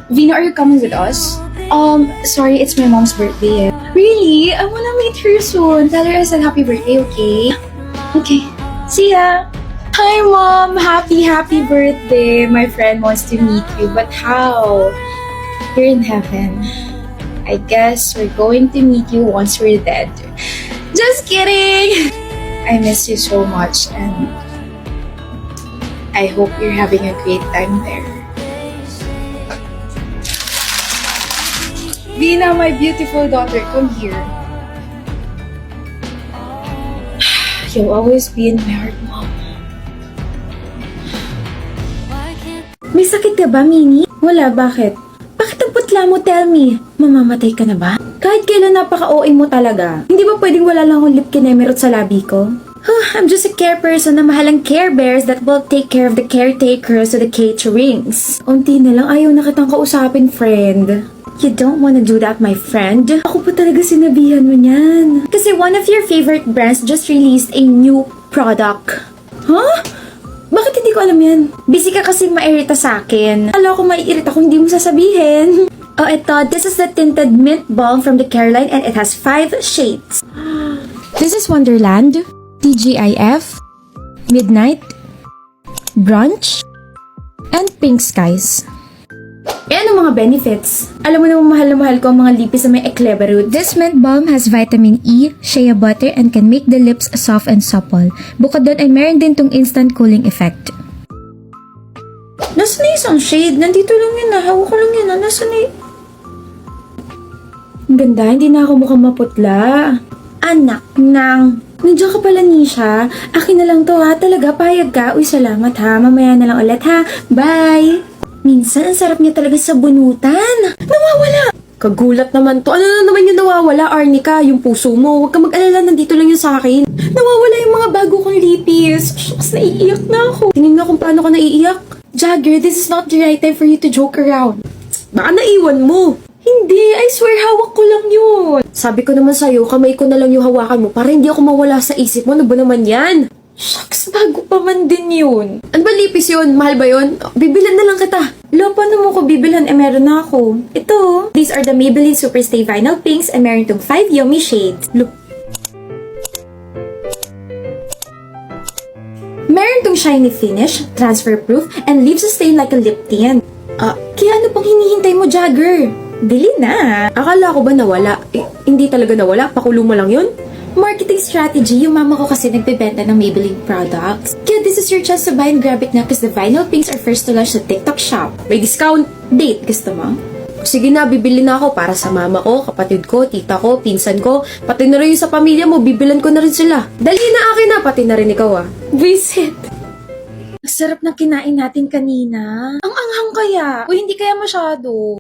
Vina, are you coming with us? Sorry, it's my mom's birthday. Really? I wanna meet her soon. Tell her I said happy birthday, okay? Okay. See ya! Hi, Mom! Happy birthday! My friend wants to meet you, but how? You're in heaven. I guess we're going to meet you once we're dead. Just kidding! I miss you so much, and I hope you're having a great time there. Vina, my beautiful daughter, come here. You'll always be in my heart, Mom. May sakit ka ba, Mini? Wala, bakit? Bakit ang putla mo, tell me? Mamamatay ka na ba? Kahit kailan napaka-OA mo talaga. Hindi ba pwedeng wala lang akong lip kinemerot sa labi ko? I'm just a care person na mahalang care bears that will take care of the caretakers of the caterings. Unti na lang ayaw na kitang kausapin, friend. You don't wanna do that, my friend? Ako pa talaga sinabihan mo niyan. Kasi one of your favorite brands just released a new product. Huh? Bakit hindi ko alam yan? Busy ka kasing mairita sa akin. Alam ko maiirita kung hindi mo sasabihin. Oh, eto. This is the tinted mint balm from the Careline and it has 5 shades. This is Wonderland, TGIF, Midnight, Brunch, and Pink Skies. E ano mga benefits? Alam mo naman mahal na mahal ko ang mga lipis na may ecleva root. This mint balm has vitamin E, shea butter, and can make the lips soft and supple. Bukod doon ay meron din tong instant cooling effect. Nasaan na isang shade? Nandito lang yun na. Hawak ko lang yun na. Nasaan na Ang ganda, hindi na ako mukhang maputla. Anak nang... Nandiyan ka pala, Nisha. Akin na lang to ha. Talaga, payag ka. Uy, salamat ha. Mamaya na lang ulit ha. Bye! Minsan, ang sarap niya talaga sa bunutan. Nawawala! Kagulat naman to. Ano na naman yung nawawala, Arnica? Yung puso mo. Huwag ka mag-alala, nandito lang yun sa akin. Nawawala yung mga bago kong lipis. Shucks, naiiyak na ako. Tingnan nga kung paano ka naiiyak. Jagger, this is not the right time for you to joke around. Baka naiwan mo. Hindi, I swear, hawak ko lang yun. Sabi ko naman sa'yo, kamay ko na lang yung hawakan mo para hindi ako mawala sa isip mo. Ano ba naman yan? Shucks, bago pa man din yun. Ano ba lipis yun? Mahal ba yun? Bibilan na lang kita. Lo, paano mo ko bibilhan? Meron na ako. Ito. These are the Maybelline Superstay Vinyl Pinks and meron tong 5 yummy shades. Look. Meron tong shiny finish, transfer proof, and leaves a stain like a lip tint. Kaya ano pang hinihintay mo, Jagger? Bili na. Akala ko ba nawala? Hindi talaga nawala. Pakulo mo lang yun? Marketing strategy, yung mama ko kasi nagbebenta ng Maybelline products. Kaya this is your chance to buy and grab it na because the vinyl pinks are first to launch sa TikTok shop. May discount date, gusto mo? Sige na, bibili na ako para sa mama ko, kapatid ko, tita ko, pinsan ko, pati na rin yung sa pamilya mo, bibilan ko na rin sila. Dali na akin na, pati na rin ikaw Visit! Ang sarap ng kinain natin kanina. Ang anghang kaya. O hindi kaya masyado.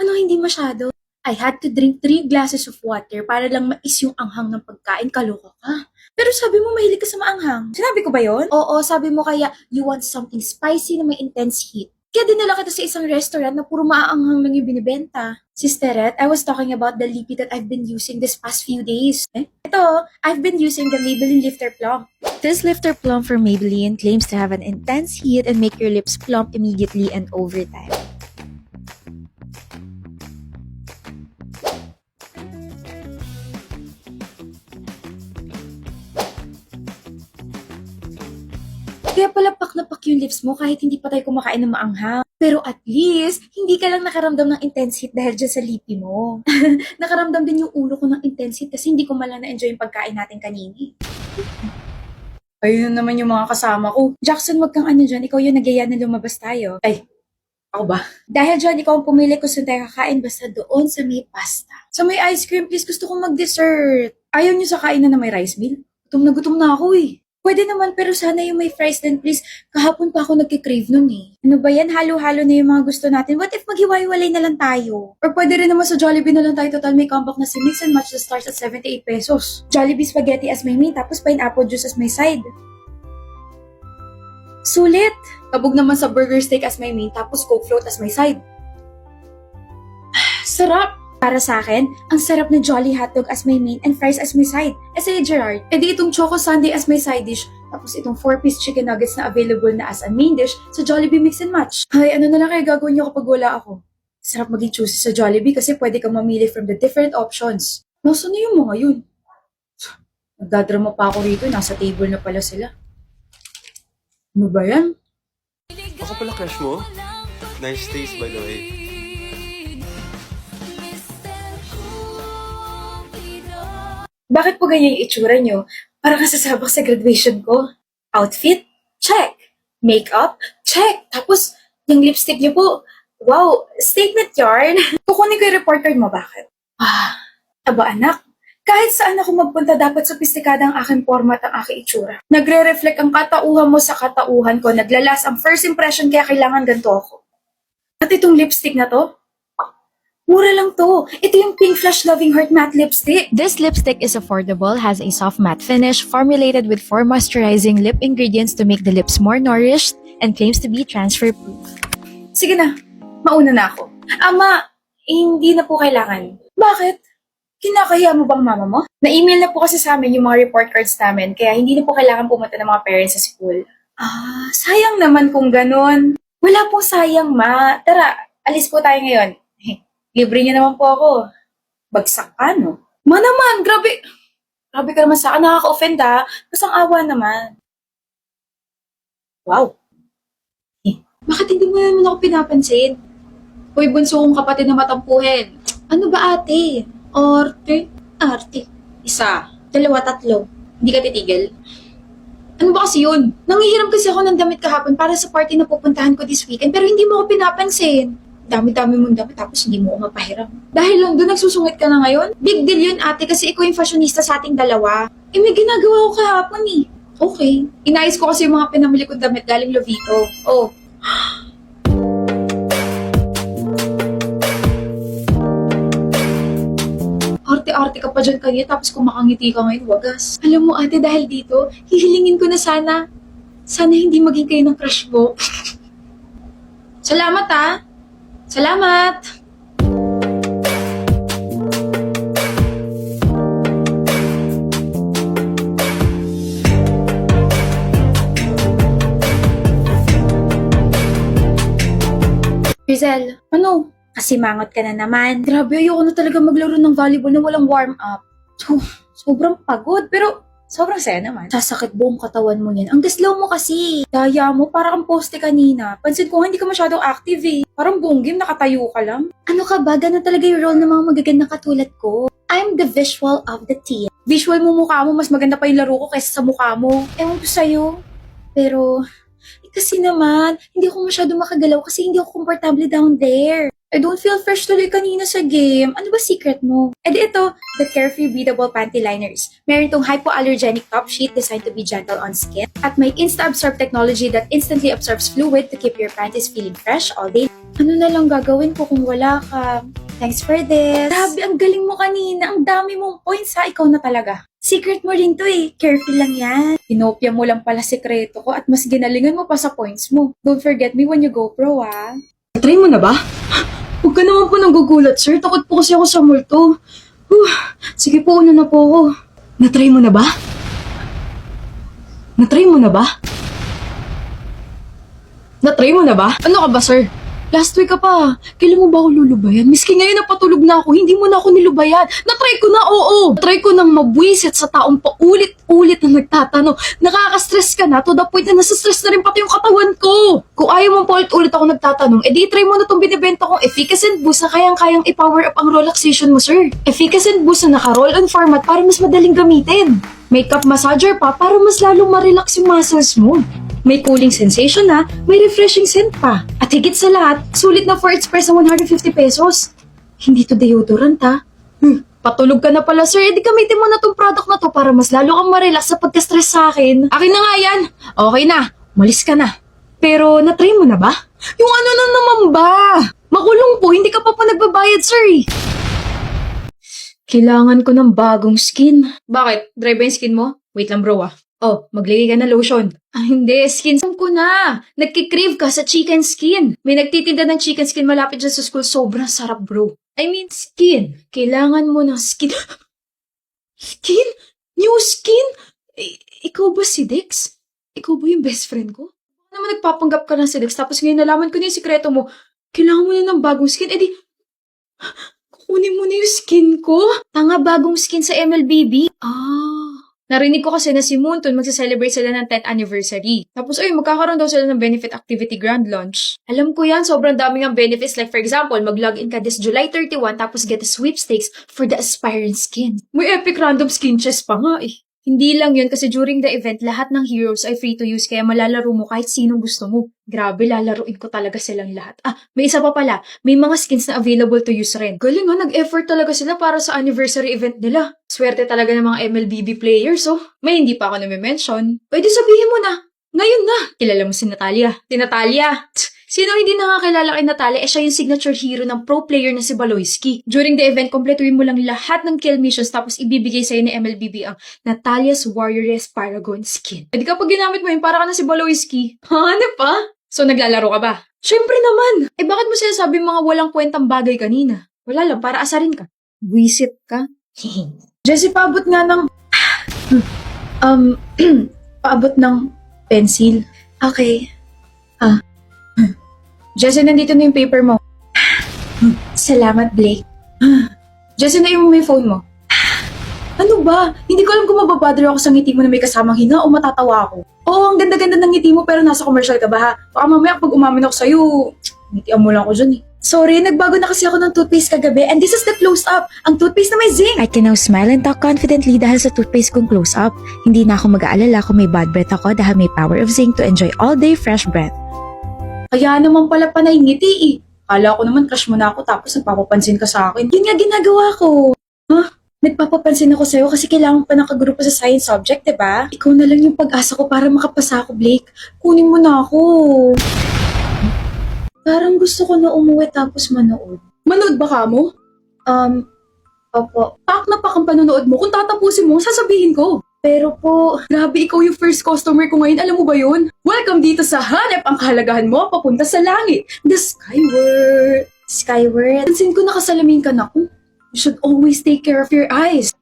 Ano hindi masyado? I had to drink 3 glasses of water para lang mais yung anghang ng pagkain. Kaloka ka. Pero sabi mo mahilig ka sa maanghang. Sinabi ko ba yon? Oo, sabi mo kaya you want something spicy na may intense heat. Kaya dinala kita sa isang restaurant na puro maaanghang lang yung binibenta. Sisteret, I was talking about the lippy that I've been using this past few days. Ito, I've been using the Maybelline Lifter Plump. This Lifter Plump from Maybelline claims to have an intense heat and make your lips plump immediately and over time. Kaya pala pak na pak yung lips mo kahit hindi pa tayo kumakain ng maanghang. Pero at least, hindi ka lang nakaramdam ng intense heat dahil dyan sa lipi mo. Nakaramdam din yung ulo ko ng intense heat kasi hindi ko malang na-enjoy yung pagkain natin kanini. Ayun naman yung mga kasama ko. Jackson, wag kang ano dyan. Ikaw yung nagyaya na lumabas tayo. Ay, ako ba? Dahil dyan, ikaw ang pumili kung saan tayo kakain basta doon sa may pasta. Sa may ice cream, please. Gusto kong mag-dessert. Ayaw nyo sa kainan na may rice meal? Gutom na ako Pwede naman, pero sana yung may fries din, please. Kahapon pa ako nagkikrave nun Ano ba yan? Halo-halo na yung mga gusto natin. What if maghiwa-hiwalay na lang tayo? Or pwede rin naman sa Jollibee na lang tayo total may comeback na si Mix and Match that starts at 78 pesos. Jollibee spaghetti as my main, tapos pineapple juice as my side. Sulit! Kabog naman sa burger steak as my main, tapos Coke float as my side. Sarap! Para sa akin, ang sarap na Jolly hotdog as my main and fries as my side. Sa'yo, Gerard, edi itong Choco Sundae as my side dish, tapos itong 4-piece chicken nuggets na available na as a main dish sa Jollibee Mix and Match. Ay, ano na lang kaya gagawin niyo kapag wala ako? Sarap maging choosy sa Jollibee kasi pwede kang mamili from the different options. Nasaan na yung mga yun? Nagdadrama pa ako rito, nasa table na pala sila. Ano ba yan? Ako pala crush mo? Nice taste, by the way. Bakit po ganyan yung itsura nyo? Parang kasasabak sa graduation ko. Outfit? Check. Makeup? Check. Tapos, yung lipstick nyo po, wow, statement yarn. Kukunin ko yung report card mo, bakit? Aba anak, kahit saan ako magpunta dapat sopistikada ang aking format, ang aking itsura. Nagre-reflect ang katauhan mo sa katauhan ko. Naglalas ang first impression kaya kailangan ganito ako. At itong lipstick na to, mura lang to. Ito yung Pink Flush Loving Heart Matte Lipstick. This lipstick is affordable, has a soft matte finish, formulated with 4 moisturizing lip ingredients to make the lips more nourished, and claims to be transfer-proof. Sige na, mauna na ako. Ama, hindi na po kailangan. Bakit? Kinakahiya mo bang mama mo? Na-email na po kasi sa amin yung mga report cards namin, kaya hindi na po kailangan pumunta ng mga parents sa school. Sayang naman kung ganun. Wala pong sayang, ma. Tara, alis po tayo ngayon. Libre niyo naman po ako. Bagsak ka, no? Ma naman, grabe. Grabe ka naman sa akin, nakaka-offend ha. Basang awa naman. Wow. Bakit hindi mo naman ako pinapansin? Hoy, bunso kong kapatid na matampuhin. Ano ba ate? Arte. 1, 2, 3. Hindi ka titigil? Ano ba kasi yun? Nangihiram kasi ako ng damit kahapon para sa party na pupuntahan ko this weekend pero hindi mo ako pinapansin. Dami-dami mong damit tapos hindi mo ako mapahiram. Dahil lang doon nagsusungit ka na ngayon? Big deal yun ate kasi ikaw yung fashionista sa ating dalawa. May ginagawa ko kahapon eh. Okay. Inayos ko kasi yung mga pinamili kong damit galing Lovito. Oh. Arte-arte ka pa dyan kanina tapos kumakangiti ka ngayon, wagas. Alam mo ate, dahil dito, hihilingin ko na sana hindi maging kayo ng crush mo. Salamat ha! Salamat! Rizal, ano? Kasi mangot ka na naman. Grabe, ayoko na talaga maglaro ng volleyball na walang warm-up. Sobrang pagod, pero sobrang saya naman. Sasakit buong katawan mo yan. Ang gaslaw mo kasi. Daya mo, parang kang poste kanina. Pansin ko, hindi ka masyadong active eh. Parang buong game, nakatayo ka lang. Ano ka ba? Ganun talaga yung role ng mga magagandang katulad ko. I'm the visual of the team. Visual mo mukha mo, mas maganda pa yung laro ko kaysa sa mukha mo. Ewan ko sa'yo. Pero, kasi naman, hindi ako masyado makagalaw kasi hindi ako komportable down there. I don't feel fresh tuloy kanina sa game. Ano ba secret mo? Di ito, the Carefree Breathable Panty Liners. Meron itong hypoallergenic top sheet designed to be gentle on skin at may Insta-Absorb technology that instantly absorbs fluid to keep your panties feeling fresh all day. Ano na lang gagawin ko kung wala ka? Thanks for this. Grabe, ang galing mo kanina. Ang dami mong points ha. Ikaw na talaga. Secret mo rin to eh. Careful lang yan. Inopya mo lang pala sekreto ko at mas ginalingan mo pa sa points mo. Don't forget me when you go pro ah. Try mo na ba? Huwag ka naman po nagugulat, sir. Takot po kasi ako sa multo. Sige po, una na po ako. Natry mo na ba? Natry mo na ba? Natry mo na ba? Ano ka ba, sir? Last week ka pa. Kailan mo ba ako lulubayan? Miski ngayon napatulog na ako, hindi mo na ako nilubayan. Natry ko na, oo. Natry ko nang mabwisit sa taong paulit-ulit na nagtatanong. Nakaka-stress ka na to the point na nasa-stress na rin pati yung katawan ko. Kung ayaw mong paulit-ulit ako nagtatanong, edi try mo na itong binibenta kong Efficacent Boost na kayang-kayang i-power up ang relaxation mo, sir. Efficacent Boost na naka-roll-on format para mas madaling gamitin. Makeup massager pa para mas lalong ma-relax yung muscles mo. May cooling sensation na, may refreshing scent pa. At higit sa lahat, sulit na for its price na 150 pesos. Hindi to deodorant ha. Patulog ka na pala sir, edi gamitin mo na tong product na to para mas lalo kang ma-relax sa pagka-stress sa akin. Akin na nga yan. Okay na, malis ka na. Pero natry mo na ba? Yung ano na naman ba? Makulong po, hindi ka pa nagbabayad sir. Kailangan ko ng bagong skin. Bakit? Dry ba yung skin mo? Wait lang bro ah. Oh, maglagay ka na lotion. Ah, hindi. Skin ko na. Nagkikrave ka sa chicken skin. May nagtitinda ng chicken skin malapit dyan sa school. Sobrang sarap, bro. I mean, skin. Kailangan mo ng skin. Skin? New skin? Ikaw ba si Dex? Ikaw ba yung best friend ko? Ano naman nagpapanggap ka na si Dex tapos ngayon nalaman ko na yung sikreto mo. Kailangan mo na ng bagong skin. Eh di, kunin mo na yung skin ko. Tanga bagong skin sa MLBB. Narinig ko kasi na si Moonton magsa-celebrate sila ng 10th anniversary. Tapos ay magkakaroon daw sila ng benefit activity grand launch. Alam ko yan, sobrang daming ang benefits. Like for example, mag-login ka this July 31 tapos get a sweepstakes for the aspiring skin. May epic random skin chest pa nga eh. Hindi lang yun kasi during the event, lahat ng heroes ay free to use kaya malalaro mo kahit sinong gusto mo. Grabe, lalaruin ko talaga silang lahat. Ah, may isa pa pala. May mga skins na available to use rin. Galing nga, nag-effort talaga sila para sa anniversary event nila. Swerte talaga ng mga MLBB players, oh. May hindi pa ako nami-mention. Pwede sabihin mo na. Ngayon na. Kilala mo si Natalia. Si Natalia! Sino hindi nakakilala kay Natalia? Siya yung signature hero ng pro player na si Baloyski. During the event, kompletuhin mo lang lahat ng kill missions tapos ibibigay sa'yo ni MLBB ang Natalia's Warrioress Paragon skin. Pwede kapag ginamit mo yun, para ka na si Baloyski. Ano pa? So, naglalaro ka ba? Siyempre naman! Eh, bakit mo sinasabi mga walang kwentang bagay kanina? Wala lang, para asarin ka. Buisit ka? Jessie, paabot nga ng... paabot ng pencil. Okay. Jessie, nandito na yung paper mo. Salamat, Blake. Jessie, na yung may phone mo. Ano ba? Hindi ko alam kung mababother ako sa ngiti mo na may kasamang hinga o matatawa ako. Oo, ang ganda-ganda ng ngiti mo pero nasa commercial ka ba ha? Baka mamaya pag umamin ako sa'yo, ngitian mo lang ako dyan eh. Sorry, nagbago na kasi ako ng toothpaste kagabi and this is the close-up. Ang toothpaste na may zinc. I can now smile and talk confidently dahil sa toothpaste kong close-up. Hindi na ako mag-aalala kung may bad breath ako dahil may power of zinc to enjoy all day fresh breath. Kaya naman pala panay ngiti eh. Kala ko naman crush mo na ako tapos nagpapapansin ka sa akin. Yun nga ginagawa ko. Huh? Nagpapapansin ako sa'yo kasi kailangan pa nakagrupo sa science subject, diba? Ikaw na lang yung pag-asa ko para makapasa ako, Blake. Kunin mo na ako. Parang gusto ko na umuwi tapos manood. Manood ba ka mo? Opo. Pak na pak ang panonood mo. Kung tatapusin mo, sasabihin ko. Pero po, grabe ikaw yung first customer ko ngayon. Alam mo ba yun? Welcome dito sa Hanep ang kahalagahan mo papunta sa langit. The Skyward. Skyward? Pansin ko nakasalamin ka na ko. You should always take care of your eyes.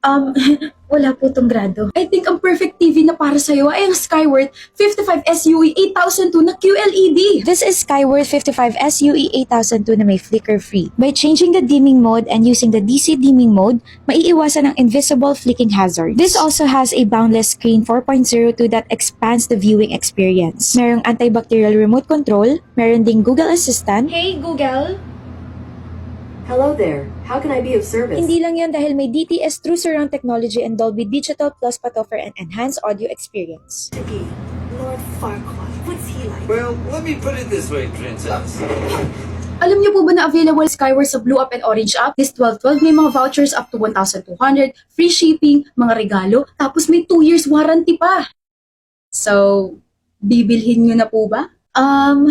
Wala po tong grado. I think ang perfect TV na para sa'yo ay ang Skyward 55 SUE 8002 na QLED. This is Skyward 55 SUE 8002 na may flicker-free. By changing the dimming mode and using the DC dimming mode, maiiwasan ang invisible flicking hazard. This also has a boundless screen 4.02 that expands the viewing experience. Merong antibacterial remote control, meron ding Google Assistant. Hey, Google. Hello there. How can I be of service? Hindi lang yan dahil may DTS True Surround Technology and Dolby Digital Plus pa to for an enhanced audio experience. To be Lord Farquaad. What's he like? Well, let me put it this way, Princess. Alam niyo po ba na available Skyward sa Blue Up and Orange App? This 12/12 may mga vouchers up to 1,200, free shipping, mga regalo, tapos may 2 years warranty pa. So, bibilhin niyo na po ba?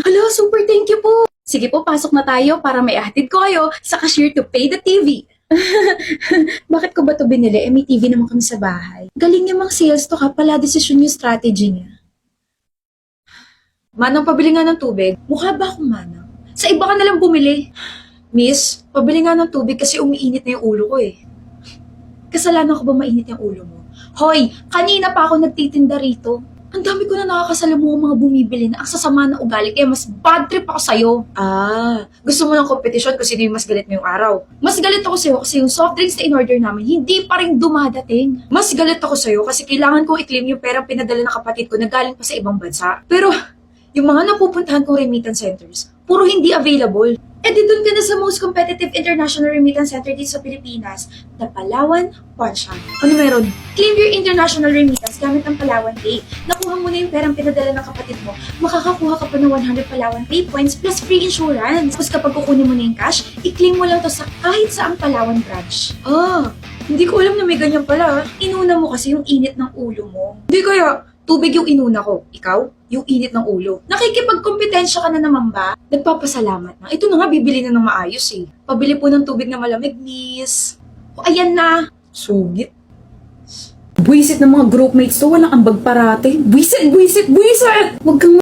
Hello, super thank you po. Sige po, pasok na tayo para may ahatid ko kayo sa cashier to pay the TV. Bakit ko ba to binili? May TV naman kami sa bahay. Galing niya mang sales to, pala desisyon yung strategy niya. Manang, pabili nga ng tubig. Mukha ba akong manang? Sa iba ka nalang bumili. Miss, pabili nga ng tubig kasi umiinit na yung ulo ko eh. Kasalanan ko ba mainit yung ulo mo? Hoy, kanina pa ako nagtitinda rito. Ang dami ko na nakakasalamuha mga bumibili na ang sasama na ugali kaya mas bad trip ako sa'yo. Gusto mo ng kompetisyon kung sino yung mas galit ngayong araw. Mas galit ako sa'yo kasi yung soft drinks na in-order namin hindi pa rin dumadating. Mas galit ako sa'yo kasi kailangan kong i-claim yung perang pinadala ng kapatid ko na galing pa sa ibang bansa. Pero yung mga napupuntahan kong remittance centers, puro hindi available. Eh di dun ka na sa most competitive international remittance center dito sa Pilipinas, the Palawan Pawn Shop. Ano meron? Claim your international remittance gamit ang Palawan Pay. Nakuha mo na yung perang pinadala ng kapatid mo, makakakuha ka pa ng 100 Palawan Pay points plus free insurance. Tapos kapag kukunin mo na yung cash, i-claim mo lang to sa kahit saang Palawan branch. Hindi ko alam na may ganyan pala. Inuna mo kasi yung init ng ulo mo. Hindi kaya, tubig yung inuna ko. Ikaw, yung init ng ulo. Nakikipagkompetensya ka na naman ba? Nagpapasalamat na. Ito na nga, bibili na ng maayos eh. Pabili po ng tubig na malamig, miss. O, ayan na. Sugit. Buwisit ng mga groupmates to, walang ambag parate. Buwisit! Buwisit! Buwisit! Huwag kang